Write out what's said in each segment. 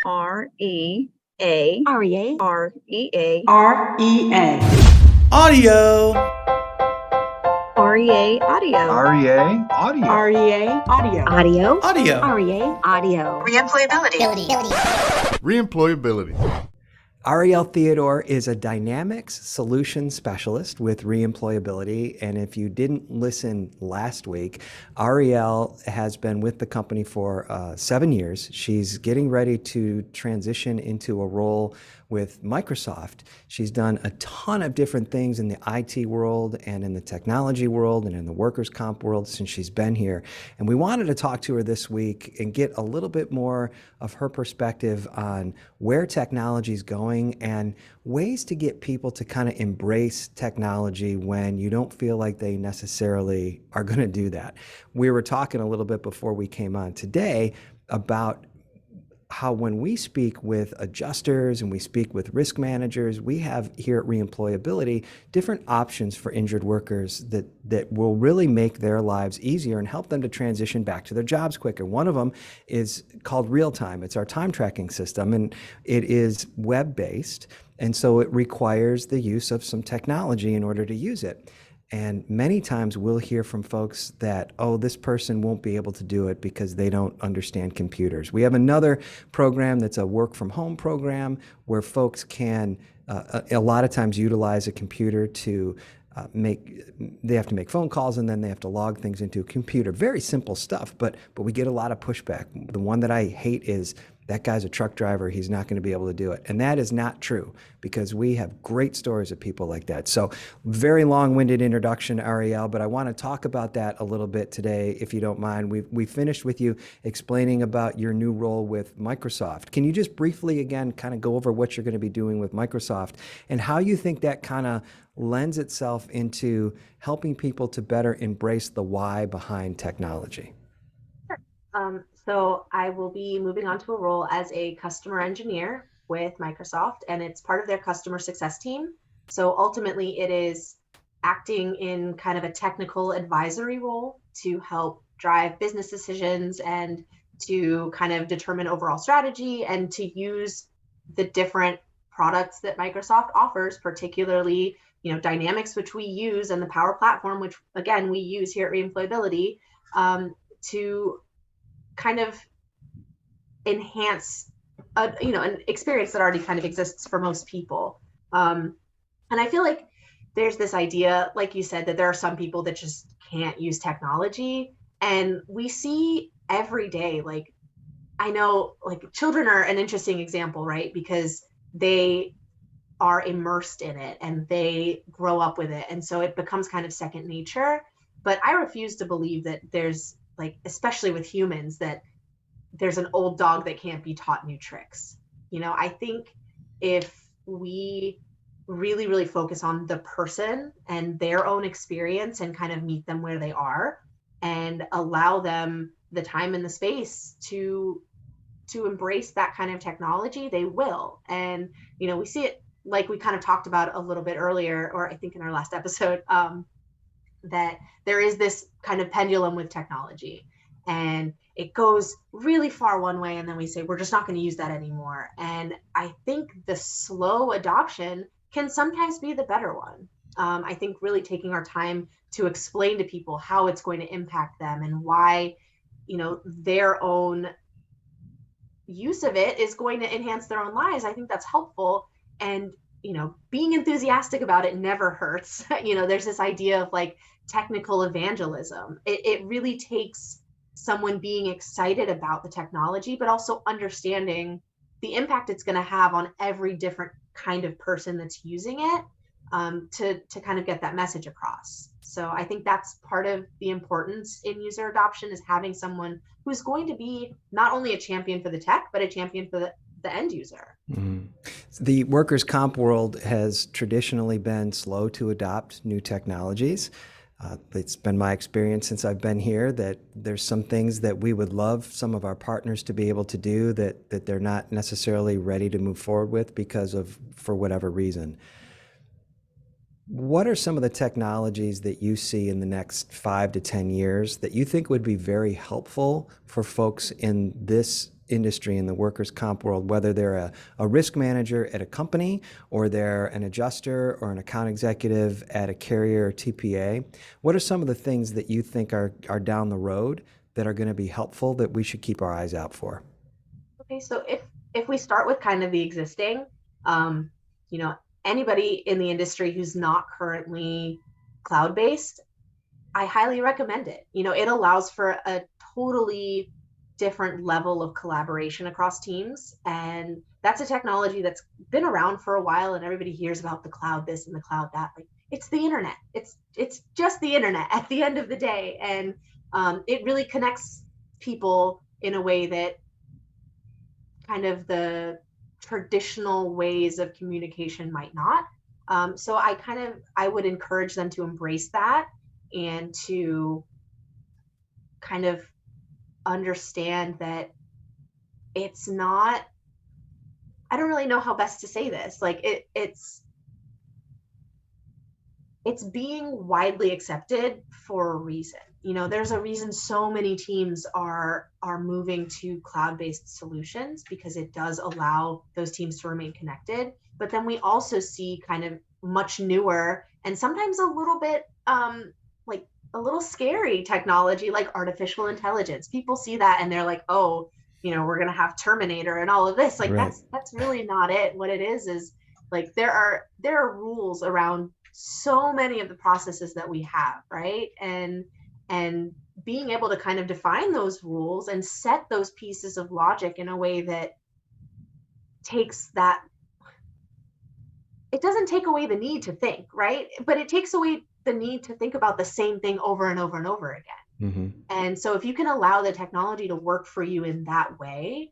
REA. REA. REA. REA. Audio. REA Audio. REA Audio. REA Audio. Audio. Audio. REA Audio. Reemployability. Arielle Theodore is a dynamics solution specialist with reemployability. And if you didn't listen last week, Arielle has been with the company for 7 years. She's getting ready to transition into a role with Microsoft. She's done a ton of different things in the IT world and in the technology world and in the workers' comp world since she's been here. And we wanted to talk to her this week and get a little bit more of her perspective on where technology is going and ways to get people to kind of embrace technology when you don't feel like they necessarily are going to do that. We were talking a little bit before we came on today about how when we speak with adjusters and we speak with risk managers, we have here at Reemployability different options for injured workers that will really make their lives easier and help them to transition back to their jobs quicker. One of them is called Real Time. It's our time tracking system, and it is web-based, and so it requires the use of some technology in order to use it. And many times we'll hear from folks that, oh, this person won't be able to do it because they don't understand computers. We have another program that's a work from home program where folks can a lot of times utilize a computer to they have to make phone calls and then they have to log things into a computer. Very simple stuff, but we get a lot of pushback. The one that I hate is, that guy's a truck driver, he's not going to be able to do it. And that is not true, because we have great stories of people like that. So very long-winded introduction, Arielle, but I want to talk about that a little bit today, if you don't mind. We finished with you explaining about your new role with Microsoft. Can you just briefly, again, kind of go over what you're going to be doing with Microsoft and how you think that kind of lends itself into helping people to better embrace the why behind technology? So I will be moving on to a role as a customer engineer with Microsoft, and it's part of their customer success team. So ultimately it is acting in kind of a technical advisory role to help drive business decisions and to kind of determine overall strategy and to use the different products that Microsoft offers, particularly, Dynamics, which we use, and the Power Platform, which again, we use here at Reemployability, to kind of enhance an experience that already kind of exists for most people. And I feel like there's this idea, like you said, that there are some people that just can't use technology. And we see every day, like, I know, like, children are an interesting example, right? Because they are immersed in it and they grow up with it. And so it becomes kind of second nature. But I refuse to believe that there's, like, especially with humans, that there's an old dog that can't be taught new tricks. I think if we really, really focus on the person and their own experience and kind of meet them where they are and allow them the time and the space to embrace that kind of technology, they will. And, we see it, like we kind of talked about a little bit earlier, or I think in our last episode, that there is this kind of pendulum with technology, and it goes really far one way, and then we say, we're just not going to use that anymore. And I think the slow adoption can sometimes be the better one. I think really taking our time to explain to people how it's going to impact them and why, their own use of it is going to enhance their own lives. I think that's helpful. And, being enthusiastic about it never hurts. There's this idea of, like, technical evangelism. It really takes someone being excited about the technology, but also understanding the impact it's going to have on every different kind of person that's using it, to kind of get that message across. So I think that's part of the importance in user adoption, is having someone who's going to be not only a champion for the tech, but a champion for the end user. Mm-hmm. The workers' comp world has traditionally been slow to adopt new technologies. It's been my experience since I've been here that there's some things that we would love some of our partners to be able to do that they're not necessarily ready to move forward with for whatever reason. What are some of the technologies that you see in the next 5 to 10 years that you think would be very helpful for folks in this industry in the workers' comp world, whether they're a risk manager at a company or they're an adjuster or an account executive at a carrier or TPA, what are some of the things that you think are down the road that are going to be helpful that we should keep our eyes out for? Okay, so if we start with kind of the existing, um, anybody in the industry who's not currently cloud-based, I highly recommend it. It allows for a totally different level of collaboration across teams. And that's a technology that's been around for a while, and everybody hears about the cloud this and the cloud that. Like, it's the internet. It's just the internet at the end of the day. And it really connects people in a way that kind of the traditional ways of communication might not. So I would encourage them to embrace that and to kind of understand that it's not, I don't really know how best to say this. Like it's being widely accepted for a reason. There's a reason so many teams are moving to cloud-based solutions, because it does allow those teams to remain connected. But then we also see kind of much newer and sometimes a little bit like a little scary technology like artificial intelligence. People see that and they're like, oh, we're going to have Terminator and all of this. Like, Right. that's really not it. What it is like there are rules around so many of the processes that we have, right? And being able to kind of define those rules and set those pieces of logic in a way that takes that, it doesn't take away the need to think, right? But it takes away the need to think about the same thing over and over and over again. Mm-hmm. And so if you can allow the technology to work for you in that way,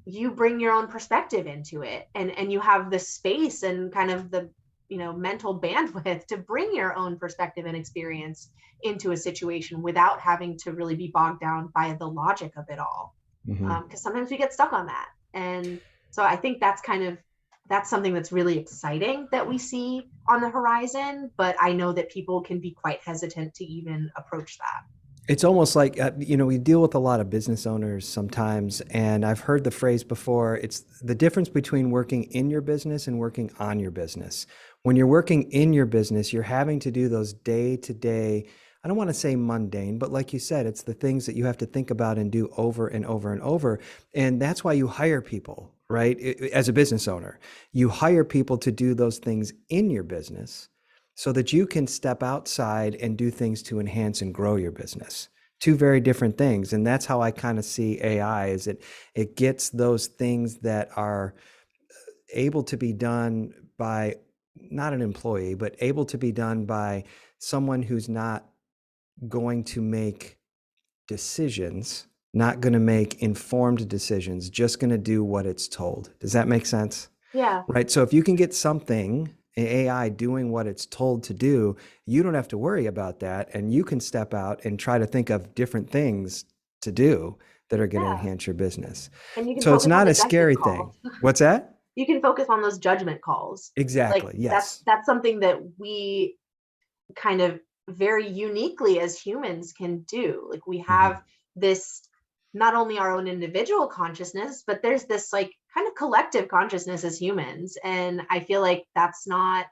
you bring your own perspective into it, and you have the space and kind of the mental bandwidth to bring your own perspective and experience into a situation without having to really be bogged down by the logic of it all. Mm-hmm. Because sometimes we get stuck on that. And so I think that's something that's really exciting that we see on the horizon, but I know that people can be quite hesitant to even approach that. It's almost like, we deal with a lot of business owners sometimes, and I've heard the phrase before, it's the difference between working in your business and working on your business. When you're working in your business, you're having to do those day-to-day, I don't want to say mundane, but like you said, it's the things that you have to think about and do over and over and over. And that's why you hire people, right? As a business owner, you hire people to do those things in your business so that you can step outside and do things to enhance and grow your business. Two very different things. And that's how I kind of see AI, is it gets those things that are able to be done by not an employee, but able to be done by someone who's not going to make decisions, not going to make informed decisions, just going to do what it's told. Does that make sense? Yeah. Right. So if you can get something, AI, doing what it's told to do, you don't have to worry about that. And you can step out and try to think of different things to do that are going to enhance your business. And you can So it's focus on not the a scary judgment thing. calls. What's that? You can focus on those judgment calls. Exactly. Like, Yes. that's something that we kind of very uniquely as humans can do. Like, we have this, not only our own individual consciousness, but there's this like kind of collective consciousness as humans. And I feel like that's not,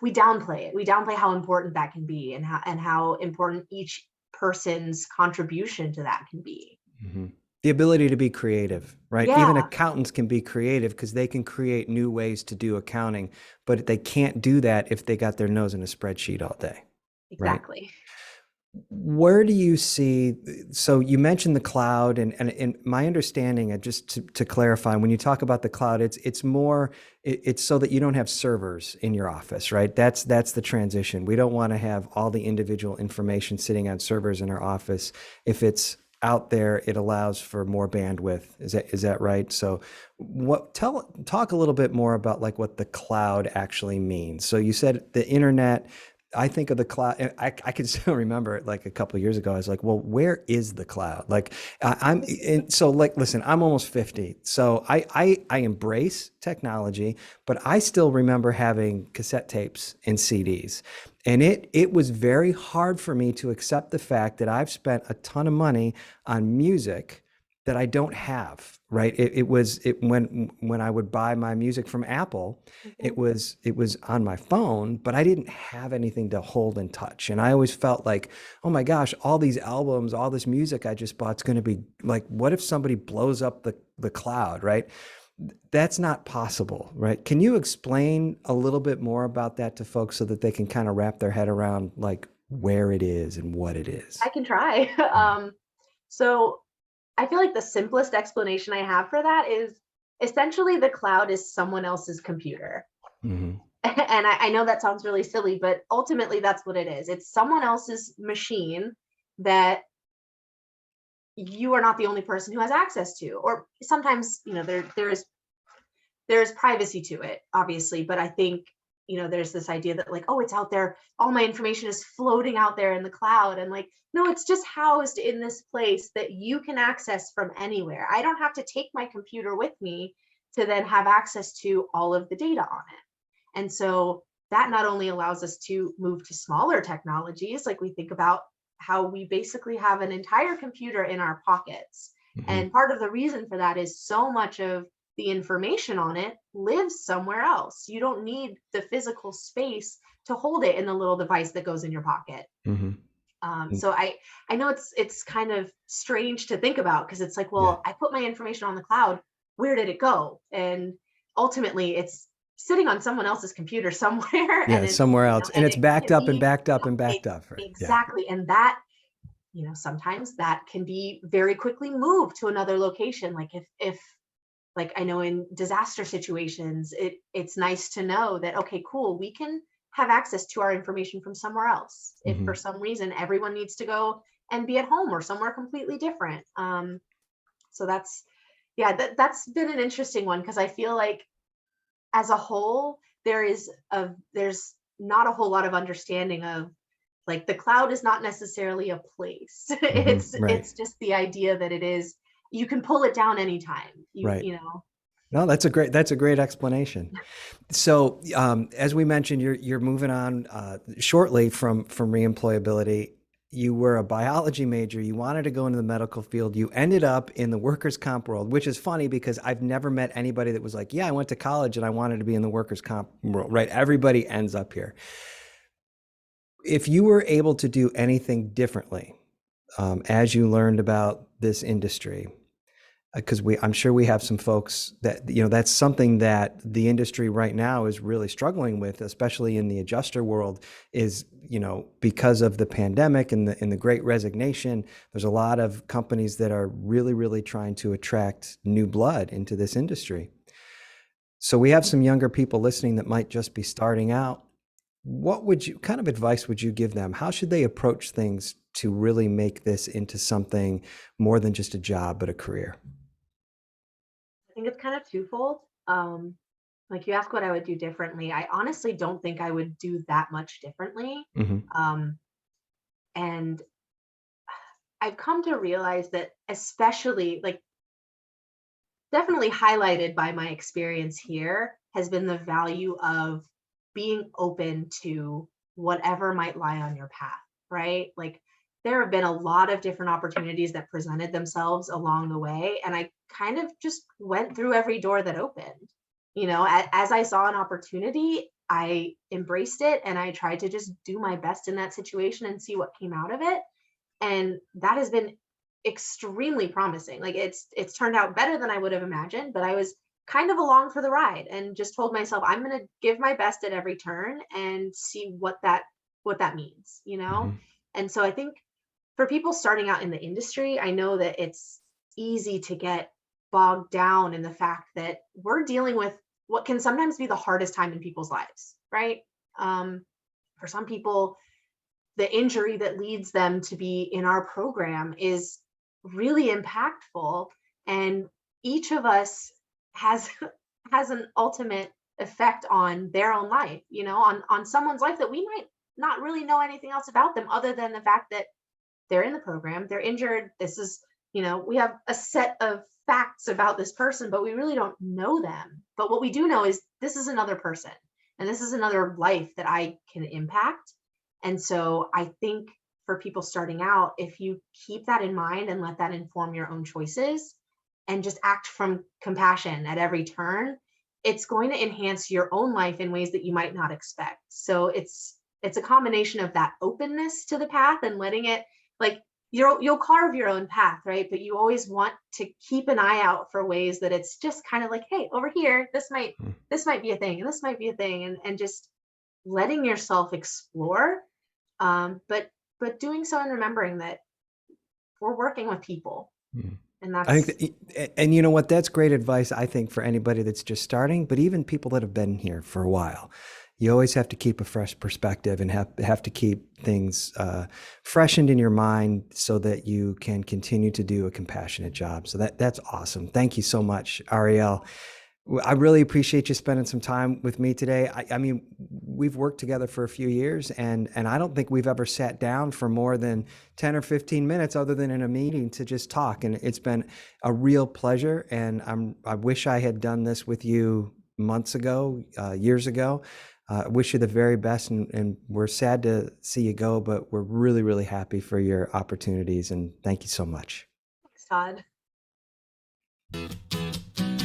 we downplay it. We downplay how important that can be, and how important each person's contribution to that can be. Mm-hmm. The ability to be creative, right? Yeah. Even accountants can be creative because they can create new ways to do accounting, but they can't do that if they got their nose in a spreadsheet all day. Exactly. Right? Where do you see, so you mentioned the cloud, and my understanding, just to clarify, when you talk about the cloud, it's more, it's so that you don't have servers in your office, right? That's the transition. We don't want to have all the individual information sitting on servers in our office. If it's out there, it allows for more bandwidth. Is that right? So talk a little bit more about like what the cloud actually means. So you said the internet, I think of the cloud. I can still remember it like a couple of years ago. I was like, well, where is the cloud? Like and so like, listen, I'm almost 50. So I embrace technology, but I still remember having cassette tapes and CDs. And it was very hard for me to accept the fact that I've spent a ton of money on music that I don't have, right? When I would buy my music from Apple, Mhm. it was on my phone, but I didn't have anything to hold and touch. And I always felt like, oh my gosh, all these albums, all this music I just bought is going to be like, what if somebody blows up the cloud, right? That's not possible, right? Can you explain a little bit more about that to folks so that they can kind of wrap their head around like where it is and what it is? I can try. So I feel like the simplest explanation I have for that is essentially the cloud is someone else's computer. Mm-hmm. And I know that sounds really silly, but ultimately that's what it is. It's someone else's machine that you are not the only person who has access to. Or sometimes, there's privacy to it, obviously, but I think, there's this idea that like, oh, it's out there, all my information is floating out there in the cloud, and like, no, it's just housed in this place that you can access from anywhere. I don't have to take my computer with me to then have access to all of the data on it. And so that not only allows us to move to smaller technologies, like we think about how we basically have an entire computer in our pockets. Mm-hmm. And part of the reason for that is so much of the information on it lives somewhere else. You don't need the physical space to hold it in the little device that goes in your pocket. Mm-hmm. So I know it's kind of strange to think about, because it's like, Yeah. well, I put my information on the cloud. Where did it go? And ultimately, it's sitting on someone else's computer somewhere, Yeah, and it's somewhere else. And and it's it backed can up and be backed up and backed up, right? Yeah. exactly. And that, sometimes that can be very quickly moved to another location. Like if like, I know in disaster situations, it's nice to know that, okay, cool, we can have access to our information from somewhere else. If Mm-hmm. for some reason everyone needs to go and be at home or somewhere completely different. So that's been an interesting one, because I feel like as a whole, there's not a whole lot of understanding of, like, the cloud is not necessarily a place. it's Mm-hmm. Right. it's just the idea that it is, you can pull it down anytime. Right. No, that's a great explanation. So, as we mentioned, you're moving on shortly from reemployability. You were a biology major. You wanted to go into the medical field. You ended up in the workers' comp world, which is funny because I've never met anybody that was like, yeah, I went to college and I wanted to be in the workers' comp world, right? Everybody ends up here. If you were able to do anything differently as you learned about this industry, because I'm sure we have some folks that, that's something that the industry right now is really struggling with, especially in the adjuster world, is, because of the pandemic and the great resignation, there's a lot of companies that are really, really trying to attract new blood into this industry. So we have some younger people listening that might just be starting out. What kind of advice would you give them? How should they approach things to really make this into something more than just a job, but a career? I think it's kind of twofold. Like, you ask what I would do differently. I honestly don't think I would do that much differently. Mm-hmm. And I've come to realize that, especially, like, definitely highlighted by my experience here, has been the value of being open to whatever might lie on your path, right? Like, there have been a lot of different opportunities that presented themselves along the way, and I kind of just went through every door that opened. As I saw an opportunity, I embraced it, and I tried to just do my best in that situation and see what came out of it. And that has been extremely promising. Like, it's turned out better than I would have imagined, but I was kind of along for the ride and just told myself I'm going to give my best at every turn and see what that means. Mm-hmm. And so I think for people starting out in the industry, I know that it's easy to get bogged down in the fact that we're dealing with what can sometimes be the hardest time in people's lives, right? For some people, the injury that leads them to be in our program is really impactful, and each of us has has an ultimate effect on their own life, on someone's life that we might not really know anything else about them other than the fact that they're in the program, they're injured. This is, we have a set of facts about this person, but we really don't know them. But what we do know is this is another person and this is another life that I can impact. And so I think for people starting out, if you keep that in mind and let that inform your own choices and just act from compassion at every turn, it's going to enhance your own life in ways that you might not expect. So it's a combination of that openness to the path and letting it, like, you'll carve your own path, right? But you always want to keep an eye out for ways that it's just kind of like, hey, over here, this might be a thing, and this might be a thing, and just letting yourself explore, but doing so and remembering that we're working with people. And that's, I think and you know what, that's great advice, I think, for anybody that's just starting, but even people that have been here for a while. You always have to keep a fresh perspective and have to keep things freshened in your mind so that you can continue to do a compassionate job. So that's awesome. Thank you so much, Arielle. I really appreciate you spending some time with me today. I mean, we've worked together for a few years, and I don't think we've ever sat down for more than 10 or 15 minutes other than in a meeting to just talk. And it's been a real pleasure. And I wish I had done this with you months ago, years ago. Wish you the very best, and we're sad to see you go, but we're really, really happy for your opportunities, and thank you so much. Thanks, Todd.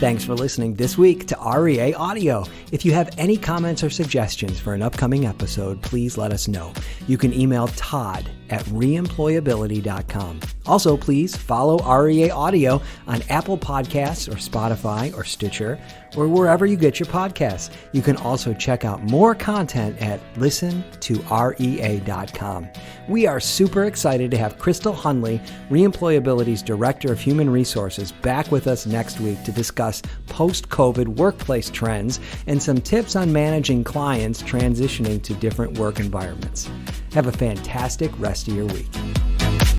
Thanks for listening this week to ReAudio. If you have any comments or suggestions for an upcoming episode, please let us know. You can email todd@reemployability.com. Also, please follow ReAudio on Apple Podcasts or Spotify or Stitcher or wherever you get your podcasts. You can also check out more content at listentorea.com. We are super excited to have Crystal Hunley, ReEmployability's Director of Human Resources, back with us next week to discuss post-COVID workplace trends and some tips on managing clients transitioning to different work environments. Have a fantastic rest of your week.